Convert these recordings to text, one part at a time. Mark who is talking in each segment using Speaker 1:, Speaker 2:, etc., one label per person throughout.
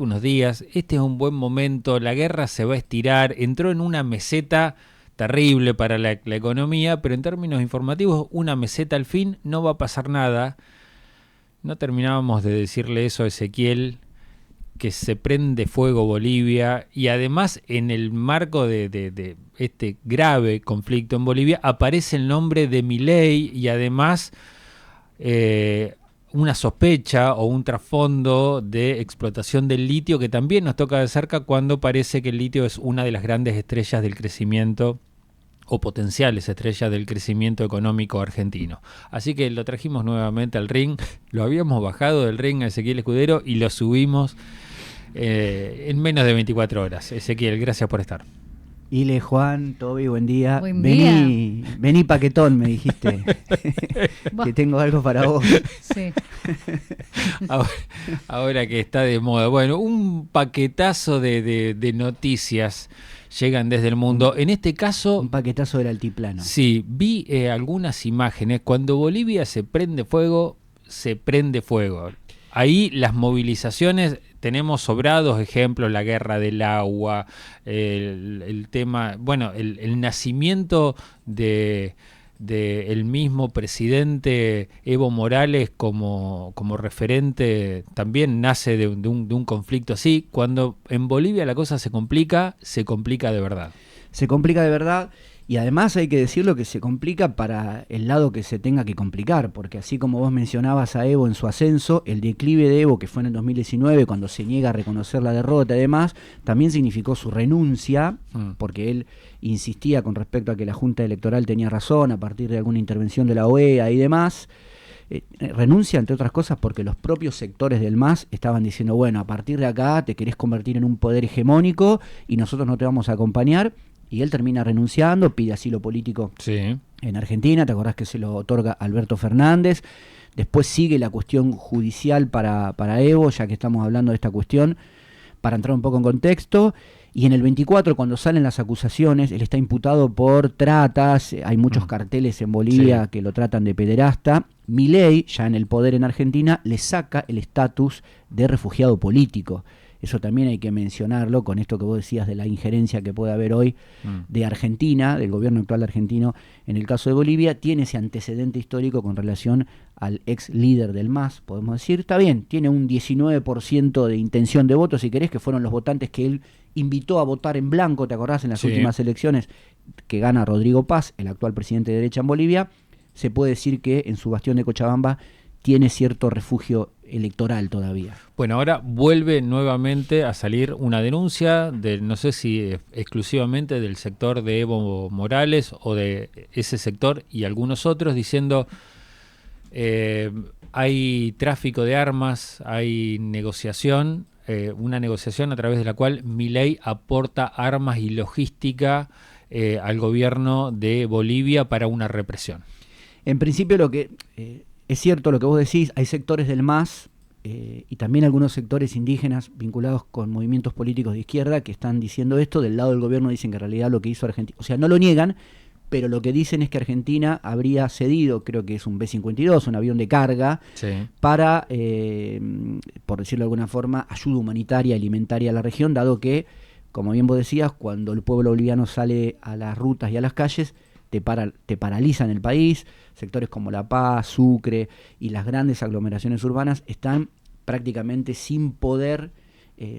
Speaker 1: unos días, este es un buen momento, la guerra se va a estirar, entró en una meseta terrible para la economía, pero en términos informativos, una meseta al fin, no va a pasar nada. No terminábamos de decirle eso a Ezequiel, que se prende fuego Bolivia, y además en el marco de este grave conflicto en Bolivia aparece el nombre de Milei y además una sospecha o un trasfondo de explotación del litio que también nos toca de cerca cuando parece que el litio es una de las grandes estrellas del crecimiento o potenciales estrellas del crecimiento económico argentino. Así que lo trajimos nuevamente al ring, lo habíamos bajado del ring a Ezequiel Escudero y lo subimos en menos de 24 horas. Ezequiel, gracias por estar.
Speaker 2: Ile, Juan, Toby, buen día.
Speaker 3: Buen día.
Speaker 2: Vení paquetón, me dijiste. Que tengo algo para vos.
Speaker 3: Sí.
Speaker 1: Ahora que está de moda. Bueno, un paquetazo de noticias llegan desde el mundo. En este caso...
Speaker 2: Un paquetazo del altiplano.
Speaker 1: Sí, vi algunas imágenes. Cuando Bolivia se prende fuego, se prende fuego. Ahí las movilizaciones, tenemos sobrados ejemplos, la guerra del agua, el tema, bueno, el nacimiento de el mismo presidente Evo Morales como referente, también nace de un conflicto así. Cuando en Bolivia la cosa se complica de verdad.
Speaker 2: Se complica de verdad. Y además hay que decirlo que se complica para el lado que se tenga que complicar, porque así como vos mencionabas a Evo en su ascenso, el declive de Evo, que fue en el 2019, cuando se niega a reconocer la derrota y demás, también significó su renuncia, porque él insistía con respecto a que la Junta Electoral tenía razón a partir de alguna intervención de la OEA y demás. Renuncia, entre otras cosas, porque los propios sectores del MAS estaban diciendo, bueno, a partir de acá te querés convertir en un poder hegemónico y nosotros no te vamos a acompañar. Y él termina renunciando, pide asilo político en Argentina, ¿te acordás que se lo otorga Alberto Fernández? Después sigue la cuestión judicial para Evo, ya que estamos hablando de esta cuestión, para entrar un poco en contexto. Y en el 24, cuando salen las acusaciones, él está imputado por tratas, hay muchos carteles en Bolivia que lo tratan de pederasta. Milei, ya en el poder en Argentina, le saca el estatus de refugiado político. Eso también hay que mencionarlo con esto que vos decías de la injerencia que puede haber hoy de Argentina, del gobierno actual argentino en el caso de Bolivia. Tiene ese antecedente histórico con relación al ex líder del MAS, podemos decir. Está bien, tiene un 19% de intención de voto, si querés, que fueron los votantes que él invitó a votar en blanco, ¿te acordás? En las últimas elecciones que gana Rodrigo Paz, el actual presidente de derecha en Bolivia. Se puede decir que en su bastión de Cochabamba tiene cierto refugio electoral todavía.
Speaker 1: Bueno, ahora vuelve nuevamente a salir una denuncia, no sé si exclusivamente del sector de Evo Morales o de ese sector y algunos otros, diciendo hay tráfico de armas, hay negociación, una negociación a través de la cual Milei aporta armas y logística al gobierno de Bolivia para una represión.
Speaker 2: En principio lo que... es cierto lo que vos decís, hay sectores del MAS y también algunos sectores indígenas vinculados con movimientos políticos de izquierda que están diciendo esto. Del lado del gobierno dicen que en realidad lo que hizo Argentina, o sea, no lo niegan, pero lo que dicen es que Argentina habría cedido, creo que es un B-52, un avión de carga, para, por decirlo de alguna forma, ayuda humanitaria, alimentaria a la región, dado que, como bien vos decías, cuando el pueblo boliviano sale a las rutas y a las calles, te paralizan el país. Sectores como La Paz, Sucre y las grandes aglomeraciones urbanas están prácticamente sin poder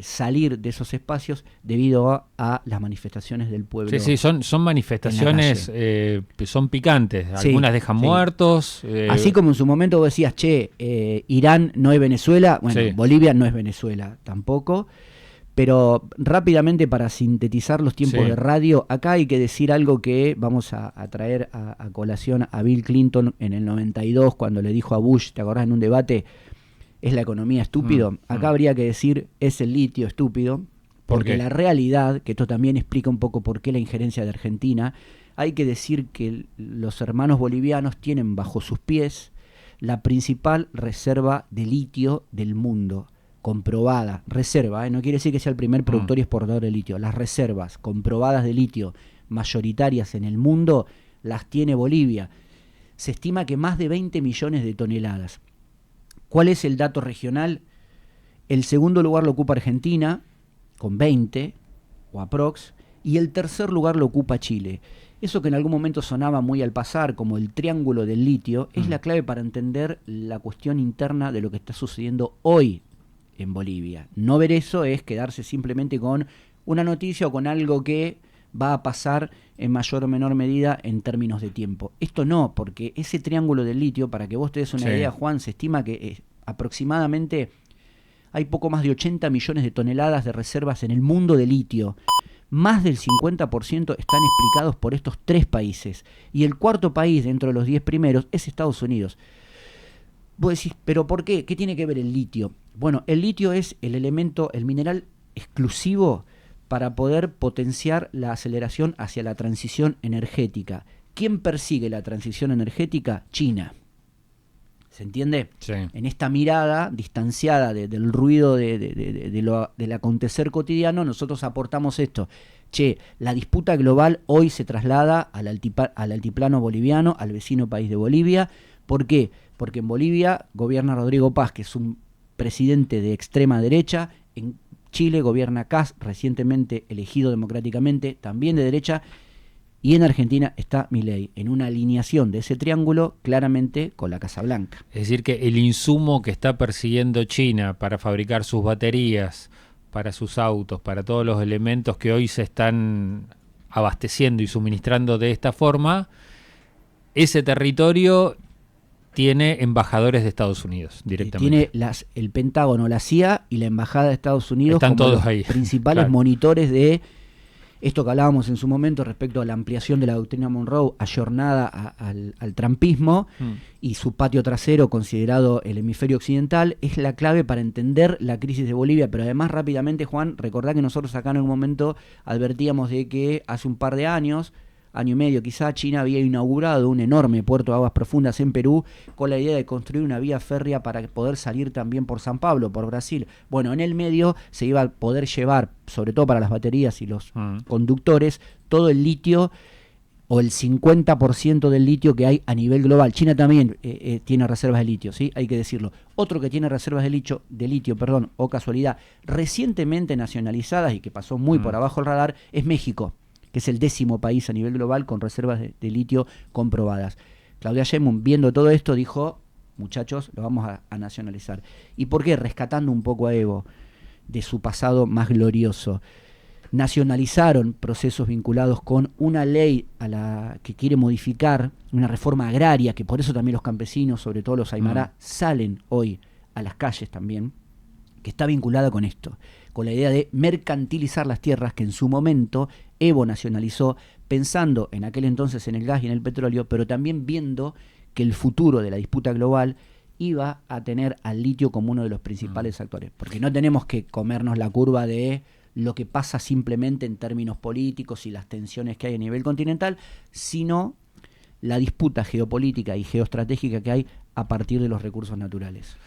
Speaker 2: salir de esos espacios debido a las manifestaciones del pueblo.
Speaker 1: Sí, son manifestaciones, son picantes, algunas dejan muertos.
Speaker 2: Así como en su momento vos decías, Irán no es Venezuela, bueno, Bolivia no es Venezuela tampoco. Pero rápidamente, para sintetizar los tiempos de radio, acá hay que decir algo que vamos a traer a colación a Bill Clinton en el 92, cuando le dijo a Bush, ¿te acordás en un debate? ¿Es la economía estúpido? Acá habría que decir, es el litio estúpido, porque la realidad, que esto también explica un poco por qué la injerencia de Argentina, hay que decir que los hermanos bolivianos tienen bajo sus pies la principal reserva de litio del mundo. Comprobada, reserva, no quiere decir que sea el primer productor y exportador de litio. Las reservas comprobadas de litio mayoritarias en el mundo las tiene Bolivia. Se estima que más de 20 millones de toneladas. ¿Cuál es el dato regional? El segundo lugar lo ocupa Argentina, con 20, o aprox, y el tercer lugar lo ocupa Chile. Eso que en algún momento sonaba muy al pasar, como el triángulo del litio, es la clave para entender la cuestión interna de lo que está sucediendo hoy en Bolivia. No ver eso es quedarse simplemente con una noticia o con algo que va a pasar en mayor o menor medida en términos de tiempo. Esto no, porque ese triángulo del litio, para que vos te des una idea, Juan, se estima que aproximadamente hay poco más de 80 millones de toneladas de reservas en el mundo de litio. Más del 50% están explicados por estos 3 países. Y el cuarto país dentro de los 10 primeros es Estados Unidos. Vos decís, ¿pero por qué? ¿Qué tiene que ver el litio? Bueno, el litio es el elemento, el mineral exclusivo para poder potenciar la aceleración hacia la transición energética. ¿Quién persigue la transición energética? China. ¿Se entiende?
Speaker 1: Sí.
Speaker 2: En esta mirada distanciada del ruido del acontecer cotidiano, nosotros aportamos esto. Che, la disputa global hoy se traslada al altiplano boliviano, al vecino país de Bolivia. ¿Por qué? Porque en Bolivia gobierna Rodrigo Paz, que es un presidente de extrema derecha. En Chile gobierna Kast, recientemente elegido democráticamente, también de derecha. Y en Argentina está Milei, en una alineación de ese triángulo claramente con la Casa Blanca.
Speaker 1: Es decir, que el insumo que está persiguiendo China para fabricar sus baterías, para sus autos, para todos los elementos que hoy se están abasteciendo y suministrando de esta forma, ese territorio tiene embajadores de Estados Unidos directamente.
Speaker 2: Tiene el Pentágono, la CIA y la Embajada de Estados Unidos
Speaker 1: están
Speaker 2: como
Speaker 1: todos
Speaker 2: los
Speaker 1: ahí.
Speaker 2: Principales
Speaker 1: Claro.
Speaker 2: monitores de esto que hablábamos en su momento respecto a la ampliación de la doctrina Monroe ayornada al trumpismo y su patio trasero considerado el hemisferio occidental, es la clave para entender la crisis de Bolivia. Pero además, rápidamente, Juan, recordá que nosotros acá en algún momento advertíamos de que hace un par de años, año y medio quizá, China había inaugurado un enorme puerto de aguas profundas en Perú con la idea de construir una vía férrea para poder salir también por San Pablo, por Brasil. Bueno, en el medio se iba a poder llevar, sobre todo para las baterías y los conductores, todo el litio o el 50% del litio que hay a nivel global. China también tiene reservas de litio, ¿sí? Hay que decirlo. Otro que tiene reservas de litio, o casualidad, recientemente nacionalizadas y que pasó muy por abajo el radar, es México, que es el 10º país a nivel global con reservas de litio comprobadas. Claudia Sheinbaum, viendo todo esto, dijo, muchachos, lo vamos a nacionalizar. ¿Y por qué? Rescatando un poco a Evo de su pasado más glorioso. Nacionalizaron procesos vinculados con una ley a la que quiere modificar, una reforma agraria, que por eso también los campesinos, sobre todo los aymara, salen hoy a las calles también, que está vinculada con esto, con la idea de mercantilizar las tierras que en su momento Evo nacionalizó, pensando en aquel entonces en el gas y en el petróleo, pero también viendo que el futuro de la disputa global iba a tener al litio como uno de los principales actores. Porque no tenemos que comernos la curva de lo que pasa simplemente en términos políticos y las tensiones que hay a nivel continental, sino la disputa geopolítica y geoestratégica que hay a partir de los recursos naturales.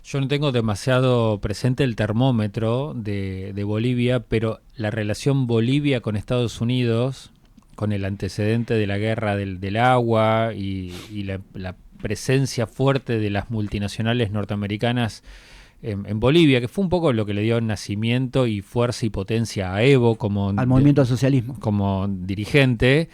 Speaker 1: Yo no tengo demasiado presente el termómetro de Bolivia, pero la relación Bolivia con Estados Unidos, con el antecedente de la guerra del agua y la presencia fuerte de las multinacionales norteamericanas en Bolivia, que fue un poco lo que le dio nacimiento y fuerza y potencia a Evo
Speaker 2: al movimiento al socialismo
Speaker 1: como dirigente.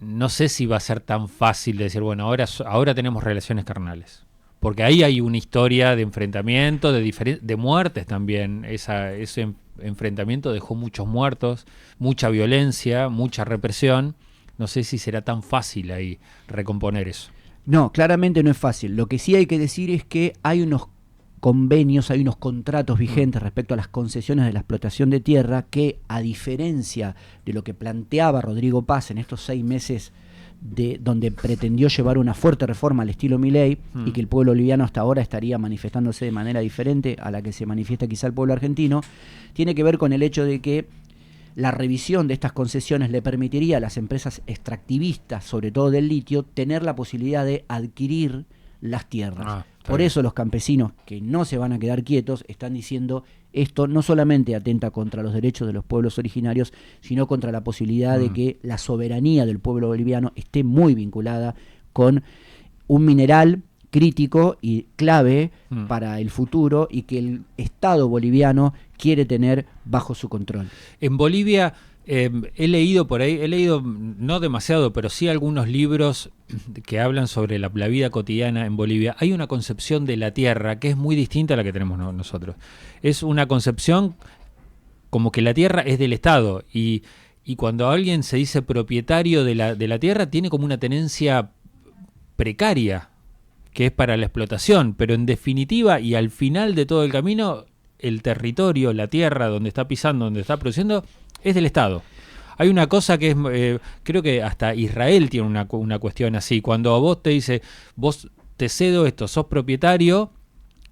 Speaker 1: No sé si va a ser tan fácil de decir, bueno, ahora tenemos relaciones carnales. Porque ahí hay una historia de enfrentamiento, de muertes también. Ese enfrentamiento dejó muchos muertos, mucha violencia, mucha represión. No sé si será tan fácil ahí recomponer eso.
Speaker 2: No, claramente no es fácil. Lo que sí hay que decir es que hay unos convenios, hay unos contratos vigentes respecto a las concesiones de la explotación de tierra que, a diferencia de lo que planteaba Rodrigo Paz en estos 6 meses donde pretendió llevar una fuerte reforma al estilo Milei y que el pueblo boliviano hasta ahora estaría manifestándose de manera diferente a la que se manifiesta quizá el pueblo argentino, tiene que ver con el hecho de que la revisión de estas concesiones le permitiría a las empresas extractivistas, sobre todo del litio, tener la posibilidad de adquirir las tierras. Por eso los campesinos, que no se van a quedar quietos, están diciendo esto no solamente atenta contra los derechos de los pueblos originarios, sino contra la posibilidad de que la soberanía del pueblo boliviano esté muy vinculada con un mineral crítico y clave para el futuro y que el Estado boliviano quiere tener bajo su control.
Speaker 1: En Bolivia he leído por ahí, no demasiado, pero sí algunos libros que hablan sobre la vida cotidiana en Bolivia. Hay una concepción de la tierra que es muy distinta a la que tenemos nosotros. Es una concepción como que la tierra es del Estado y cuando alguien se dice propietario de la tierra tiene como una tenencia precaria, que es para la explotación, pero en definitiva y al final de todo el camino, el territorio, la tierra donde está pisando, donde está produciendo, es del Estado. Hay una cosa que es, creo que hasta Israel tiene una cuestión así, cuando a vos te dice, vos te cedo esto, sos propietario,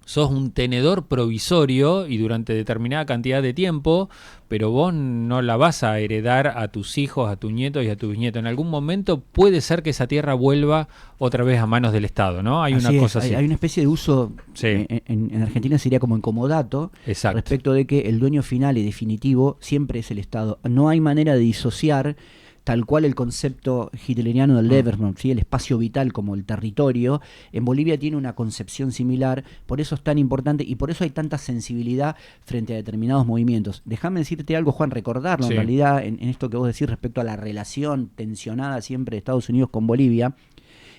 Speaker 1: sos un tenedor provisorio y durante determinada cantidad de tiempo, pero vos no la vas a heredar a tus hijos, a tus nietos y a tus bisnietos. En algún momento puede ser que esa tierra vuelva otra vez a manos del Estado, ¿no? Hay
Speaker 2: así
Speaker 1: una
Speaker 2: es,
Speaker 1: cosa así.
Speaker 2: Hay una especie de uso,
Speaker 1: sí.
Speaker 2: en Argentina sería como en comodato,
Speaker 1: exacto,
Speaker 2: respecto de que el dueño final y definitivo siempre es el Estado. No hay manera de disociar tal cual el concepto hitleriano del Lebensraum, ¿sí? El espacio vital como el territorio. En Bolivia tiene una concepción similar, por eso es tan importante y por eso hay tanta sensibilidad frente a determinados movimientos. Déjame decirte algo, Juan, recordarlo
Speaker 1: sí.
Speaker 2: en realidad en esto que vos decís respecto a la relación tensionada siempre de Estados Unidos con Bolivia,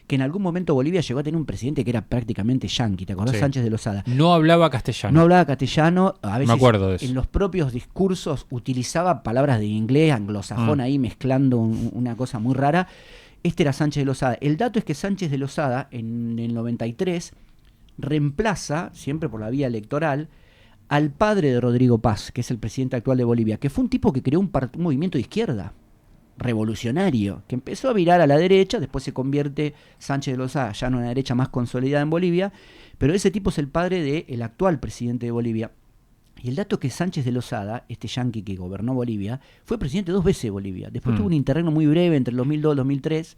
Speaker 2: que en algún momento Bolivia llegó a tener un presidente que era prácticamente yanqui, ¿te acordás? Sí. Sánchez de Lozada.
Speaker 1: No hablaba castellano.
Speaker 2: No hablaba castellano, a veces
Speaker 1: me acuerdo de eso.
Speaker 2: En los propios discursos utilizaba palabras de inglés, anglosajón, ahí mezclando una cosa muy rara. Este era Sánchez de Lozada. El dato es que Sánchez de Lozada, en el 93, reemplaza, siempre por la vía electoral, al padre de Rodrigo Paz, que es el presidente actual de Bolivia, que fue un tipo que creó un movimiento de izquierda revolucionario, que empezó a virar a la derecha, después se convierte Sánchez de Lozada ya en una derecha más consolidada en Bolivia, pero ese tipo es el padre del actual presidente de Bolivia. Y el dato es que Sánchez de Lozada, este yanqui que gobernó Bolivia, fue presidente 2 veces de Bolivia. Después tuvo un interregno muy breve entre el 2002 y el 2003,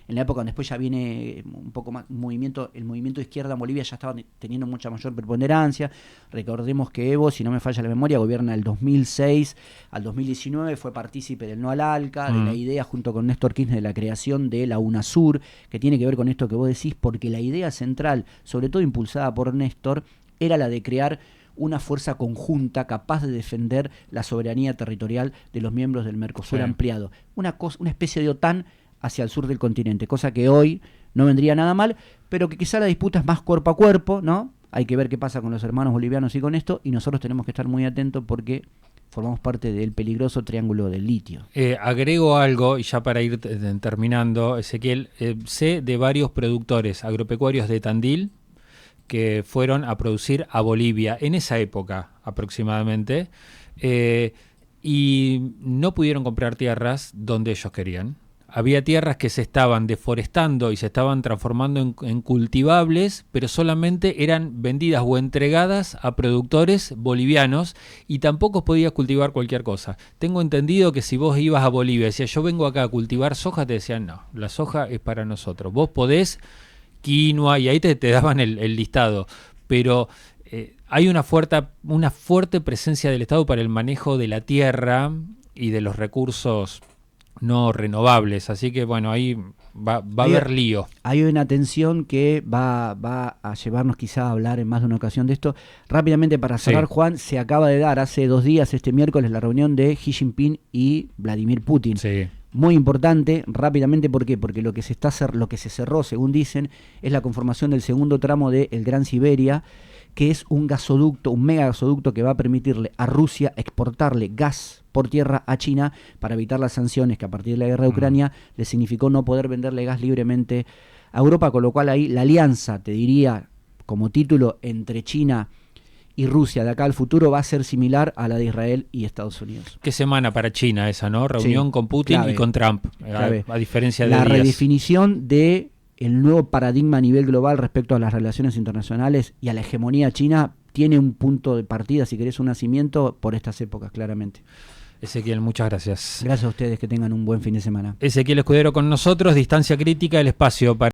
Speaker 2: en la época donde después ya viene un poco más el movimiento de izquierda en Bolivia ya estaba teniendo mucha mayor preponderancia. Recordemos que Evo, si no me falla la memoria, gobierna del 2006 al 2019, fue partícipe del No al ALCA, de la idea junto con Néstor Kirchner de la creación de la UNASUR, que tiene que ver con esto que vos decís, porque la idea central, sobre todo impulsada por Néstor, era la de crear una fuerza conjunta capaz de defender la soberanía territorial de los miembros del Mercosur ampliado. Una especie de OTAN hacia el sur del continente, cosa que hoy no vendría nada mal, pero que quizá la disputa es más cuerpo a cuerpo, ¿no? Hay que ver qué pasa con los hermanos bolivianos y con esto, y nosotros tenemos que estar muy atentos porque formamos parte del peligroso triángulo del litio.
Speaker 1: Agrego algo, y ya para ir terminando, Ezequiel, sé de varios productores agropecuarios de Tandil que fueron a producir a Bolivia en esa época aproximadamente, y no pudieron comprar tierras donde ellos querían. Había tierras que se estaban deforestando y se estaban transformando en cultivables, pero solamente eran vendidas o entregadas a productores bolivianos y tampoco podías cultivar cualquier cosa. Tengo entendido que si vos ibas a Bolivia y decías yo vengo acá a cultivar soja, te decían no, la soja es para nosotros. Vos podés quinoa y ahí te daban el listado, pero hay una fuerte presencia del Estado para el manejo de la tierra y de los recursos no renovables, así que bueno, ahí va a haber lío. Hay
Speaker 2: una tensión que va a llevarnos quizá a hablar en más de una ocasión de esto. Rápidamente para cerrar, Juan, se acaba de dar hace 2 días, este miércoles, la reunión de Xi Jinping y Vladimir Putin.
Speaker 1: Sí.
Speaker 2: Muy importante, rápidamente, ¿por qué? Porque lo que se cerró, según dicen, es la conformación del segundo tramo del Gran Siberia, que es un gasoducto, un mega gasoducto que va a permitirle a Rusia exportarle gas por tierra a China para evitar las sanciones que a partir de la guerra de Ucrania le significó no poder venderle gas libremente a Europa, con lo cual ahí la alianza, te diría, como título, entre China y Rusia de acá al futuro va a ser similar a la de Israel y Estados Unidos.
Speaker 1: Qué semana para China esa, ¿no? Reunión con Putin clave, y con Trump, a diferencia de
Speaker 2: la redefinición de el nuevo paradigma a nivel global respecto a las relaciones internacionales y a la hegemonía china tiene un punto de partida, si querés, un nacimiento por estas épocas, claramente.
Speaker 1: Ezequiel, muchas gracias.
Speaker 2: Gracias a ustedes, que tengan un buen fin de semana.
Speaker 1: Ezequiel Escudero con nosotros, Distancia Crítica, el espacio para